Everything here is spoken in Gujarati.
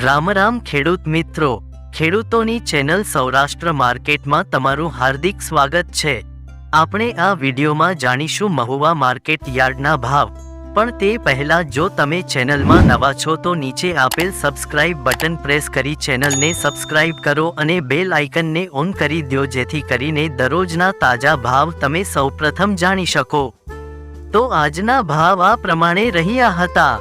રામ રામ ખેડૂત મિત્રો, ખેડૂતોની ચેનલ સૌરાષ્ટ્ર માર્કેટમાં તમારું હાર્દિક સ્વાગત છે। આપણે આ વિડીયોમાં જાણીશું મહુવા માર્કેટ યાર્ડના ભાવ, પણ તે પહેલા જો તમે ચેનલમાં નવા છો તો નીચે આપેલ સબસ્ક્રાઇબ બટન પ્રેસ કરી ચેનલને સબસ્ક્રાઇબ કરો અને બેલ આઇકનને ઓન કરી દો, જેથી કરીને દરરોજના તાજા ભાવ તમે સૌપ્રથમ જાણી શકો। તો આજના ભાવ આ પ્રમાણે રહ્યા હતા।